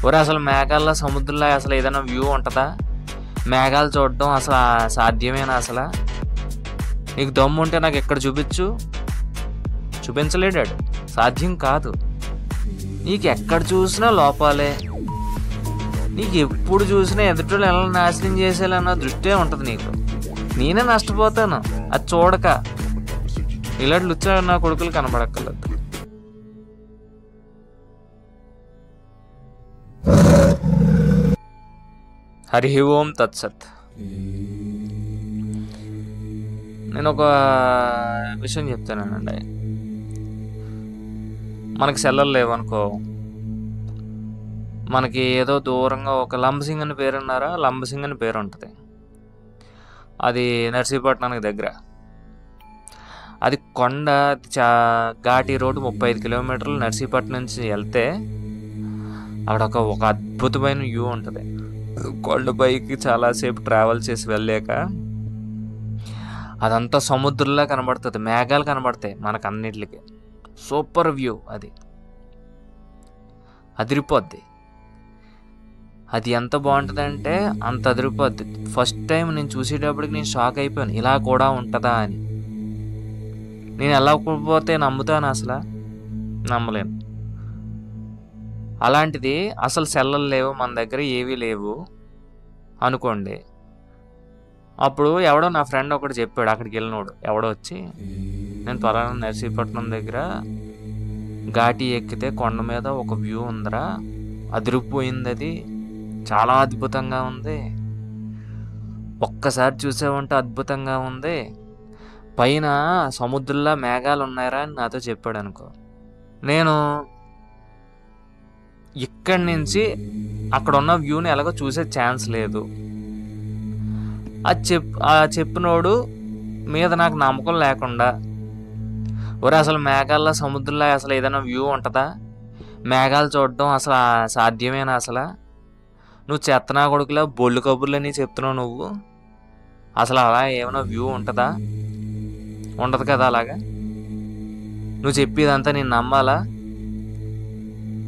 ఒరే అసలు మేఘాల్లో సముద్రంలో అసలు ఏదైనా వ్యూ ఉంటుందా? మేఘాలు చూడడం అసలు సాధ్యమేనా? అసలు నీకు దమ్ము ఉంటే నాకు ఎక్కడ చూపించు. చూపించలేడాడు, సాధ్యం కాదు. నీకు ఎక్కడ చూసినా లోపాలే. నీకు ఎప్పుడు చూసినా ఎదుటోళ్ళు ఎలా నాశనం చేసేయాలన్న దృష్టే ఉంటుంది నీకు. నేనే నష్టపోతాను అది చూడక. ఇలాంటి లుచ్చా నా కొడుకులు కనబడక్కర్లేదు. హరి ఓం తత్సత్. నేను ఒక విషయం చెప్తానండి. మనకి సెల్లలు లేవనుకో, మనకి ఏదో దూరంగా ఒక లంబసింగ్ అని పేరు ఉన్నారా, లంబసింగ్ అని పేరు ఉంటుంది. అది నర్సీపట్నానికి దగ్గర. అది కొండ, ఘాటి రోడ్డు 35 కిలోమీటర్లు నర్సీపట్నం నుంచి వెళ్తే అక్కడ ఒక అద్భుతమైన వ్యూ ఉంటుంది. కొండపైకి చాలాసేపు ట్రావెల్ చేసి వెళ్ళాక అదంతా సముద్రంలా కనబడుతుంది. మేఘాలు కనబడతాయి మనకు అన్నిటికి. Super view. అది అదిరిపోద్ది. అది ఎంత బాగుంటుంది అంటే అంత అదిరిపోద్ది. ఫస్ట్ టైం నేను చూసేటప్పటికి నేను షాక్ అయిపోయాను, ఇలా కూడా ఉంటుందా అని. నేను ఎలా పోతే నమ్ముతాను? అసలు నమ్మలేను. అలాంటిది అసలు సెల్లలు లేవు మన దగ్గర, ఏవీ లేవు అనుకోండి. అప్పుడు ఎవడో నా ఫ్రెండ్ ఒకటి చెప్పాడు, అక్కడికి వెళ్ళినోడు ఎవడో వచ్చి, నేను పలానా నర్సీపట్నం దగ్గర ఘాటి ఎక్కితే కొండ మీద ఒక వ్యూ ఉందిరా, అదిరిపోయింది, అది చాలా అద్భుతంగా ఉంది, ఒక్కసారి చూసావంటే అద్భుతంగా ఉంది, పైన సముద్రంలో మేఘాలు ఉన్నాయరా అని నాతో చెప్పాడు అనుకో. నేను ఇక్కడి నుంచి అక్కడ ఉన్న వ్యూని ఎలాగో చూసే ఛాన్స్ లేదు. ఆ చెప్పినోడు మీద నాకు నమ్మకం లేకుండా, ఒరే అసలు మేఘాల్లో సముద్రంలో అసలు ఏదైనా వ్యూ ఉంటుందా? మేఘాలు చూడడం అసలు సాధ్యమేనా? అసలు నువ్వు చెత్తనా కొడుకులా బొల్లు కబుర్లని చెప్తున్నావు నువ్వు. అసలు అలా ఏమైనా వ్యూ ఉంటుందా? ఉండదు కదా. అలాగా నువ్వు చెప్పేదంతా నేను నమ్మాలా?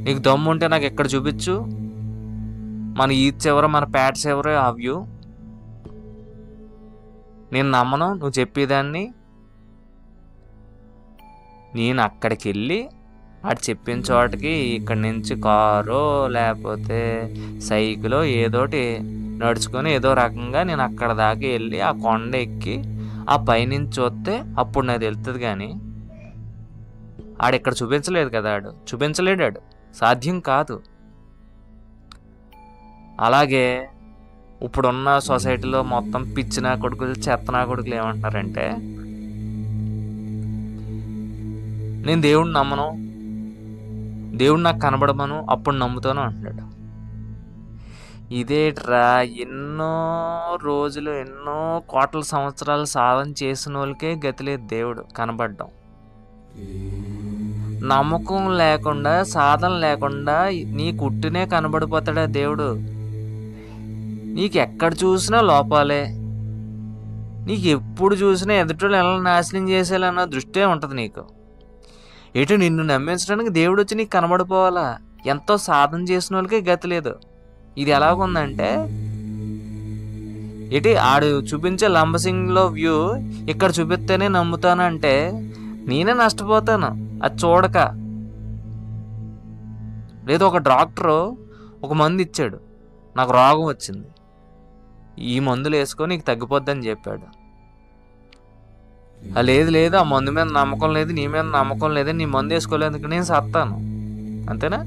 నీకు దమ్ము ఉంటే నాకు ఎక్కడ చూపించు. మన ఈచ్ ఎవరో, మన ప్యాట్స్ ఎవరో ఆ వ్యూ. నేను నమ్మను నువ్వు చెప్పేదాన్ని. నేను అక్కడికి వెళ్ళి అటు చెప్పిన చోటకి ఇక్కడి నుంచి కారో లేకపోతే సైకిలో ఏదోటి నడుచుకొని ఏదో రకంగా నేను అక్కడ దాకా వెళ్ళి ఆ కొండ ఎక్కి ఆ పైనుంచి చూస్తే అప్పుడు నాకు తెలుస్తుంది. కానీ ఆడిక్కడ చూపించలేదు కదా, చూపించలేడాడు, సాధ్యం కాదు. అలాగే ఇప్పుడున్న సొసైటీలో మొత్తం పిచ్చిన కొడుకులు, చెత్తనా కొడుకులు ఏమంటున్నారంటే, నేను దేవుడిని నమ్మను, దేవుడు నాకు కనబడమను అప్పుడు నమ్ముతాను అంటున్నాడు. ఇదేట్రా, ఎన్నో రోజులు ఎన్నో కోట్ల సంవత్సరాలు సాధన చేసిన వాళ్ళకే గతిలేదు దేవుడు కనబడడం. నమ్మకం లేకుండా, సాధన లేకుండా నీ కుట్టినే కనబడిపోతాడా దేవుడు? నీకు ఎక్కడ చూసినా లోపాలే. నీకు ఎప్పుడు చూసినా ఎదుటోళ్ళు ఎలా నాశనం చేసేయాలన్న దృష్టే ఉంటుంది నీకు. ఎటు నిన్ను నమ్మించడానికి దేవుడు వచ్చి నీకు కనబడిపోవాలా? ఎంతో సాధన చేసిన వాళ్ళకే గతి లేదు. ఇది ఎలాగుందంటే, ఎటు ఆడు చూపించే లంబసింగ్లో వ్యూ ఇక్కడ చూపిస్తేనే నమ్ముతానంటే నేనే నష్టపోతాను అది చూడక. లేదు, ఒక డాక్టరు ఒక మందు ఇచ్చాడు, నాకు రోగం వచ్చింది, ఈ మందులు వేసుకో నీకు తగ్గిపోద్దని చెప్పాడు. లేదు లేదు, ఆ మందు మీద నమ్మకం లేదు, నీ మీద నమ్మకం లేదు, నీ మందు వేసుకోలేదు, నేను సత్తాను, అంతేనా?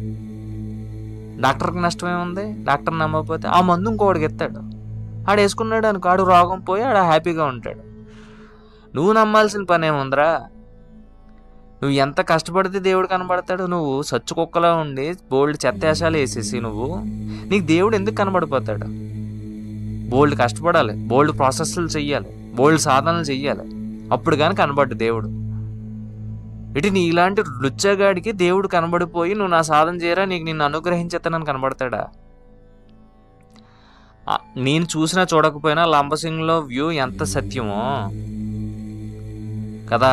డాక్టర్కి నష్టమేముంది? డాక్టర్ నమ్మకపోతే ఆ మందు ఇంకోడికి ఎత్తాడు, ఆడు వేసుకున్నాడు అనుకో, ఆడు రోగం పోయి ఆడు హ్యాపీగా ఉంటాడు. నువ్వు నమ్మాల్సిన పని ఏముందిరా? నువ్వు ఎంత కష్టపడితే దేవుడు కనబడతాడు? నువ్వు సచ్చు కుక్కలా ఉండి బోల్డ్ చెత్తేషాలు వేసేసి నీకు దేవుడు ఎందుకు కనబడిపోతాడు? బోల్డ్ కష్టపడాలి, బోల్డ్ ప్రాసెస్లు చెయ్యాలి, బోల్డ్ సాధనలు చెయ్యాలి, అప్పుడు కానీ కనబడ్డు దేవుడు. ఇటు నీ ఇలాంటి లుచ్చగాడికి దేవుడు కనబడిపోయి నువ్వు నా సాధన చేయరా, నీకు నిన్ను అనుగ్రహించేస్తానని కనబడతాడా? నేను చూసినా చూడకపోయినా లంబసింగ్లో వ్యూ ఎంత సత్యమో కదా,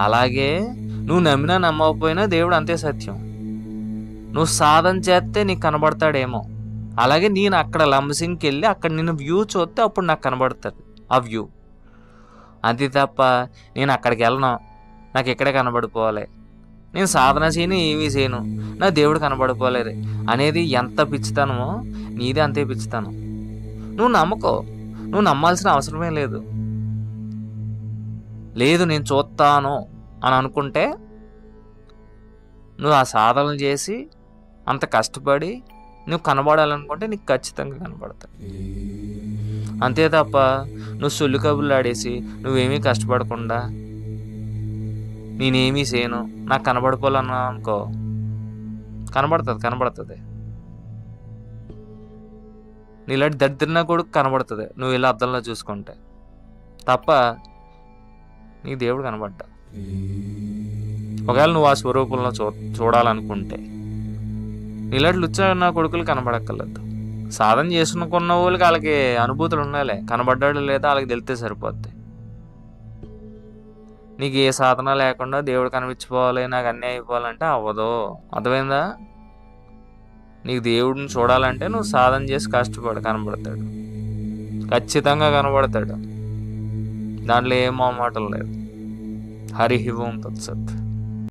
అలాగే నువ్వు నమ్మినా నమ్మకపోయినా దేవుడు అంతే సత్యం. నువ్వు సాధన చేస్తే నీకు కనబడతాడేమో. అలాగే నేను అక్కడ లంబసింగ్కి వెళ్ళి అక్కడ నేను వ్యూ చూస్తే అప్పుడు నాకు కనబడుతుంది ఆ వ్యూ. అంతే తప్ప నేను అక్కడికి వెళ్ళను, నాకు ఇక్కడే కనబడిపోవాలి, నేను సాధన చేయను, ఏమీ చేయను, నా దేవుడు కనబడిపోలేదు అనేది ఎంత పిచ్చితనమో నీదే అంతే పిచ్చితనం. నువ్వు నమ్మకో, నువ్వు నమ్మాల్సిన అవసరమే లేదు. లేదు నేను చూస్తాను అని అనుకుంటే నువ్వు ఆ సాధనలు చేసి అంత కష్టపడి నువ్వు కనబడాలనుకుంటే నీకు ఖచ్చితంగా కనబడతాయి. అంతే తప్ప నువ్వు సొల్లు కబుర్లు ఆడేసి నువ్వేమీ కష్టపడకుండా నేనేమీ చేయను నాకు కనబడిపోవాలన్నా అనుకో, కనబడుతుంది. నీలాంటి దరిద్రన కొడుకు కనబడుతుంది నువ్వు ఇలా అద్దంలో చూసుకుంటే తప్ప నీ దేవుడు కనబడ్డా. ఒకవేళ నువ్వు ఆ స్వరూపంలో చూడాలనుకుంటే నీలాంటి లుచ్చన్న కొడుకులు కనబడక్కర్లేదు. సాధన చేసుకున్న వాళ్ళకి వాళ్ళకి అనుభూతులు ఉండాలి, కనబడ్డాడు లేదా వాళ్ళకి తెలితే సరిపోద్ది. నీకు ఏ సాధన లేకుండా దేవుడు కనిపించిపోవాలి, నాకు అన్నీ అయిపోవాలంటే అవ్వదు. అర్థమైందా? నీకు దేవుడిని చూడాలంటే నువ్వు సాధన చేసి కష్టపడు, కనబడతాడు, ఖచ్చితంగా కనబడతాడు. దాంట్లో ఏం మాటలు లేదు. హరి ఓం తత్సత్.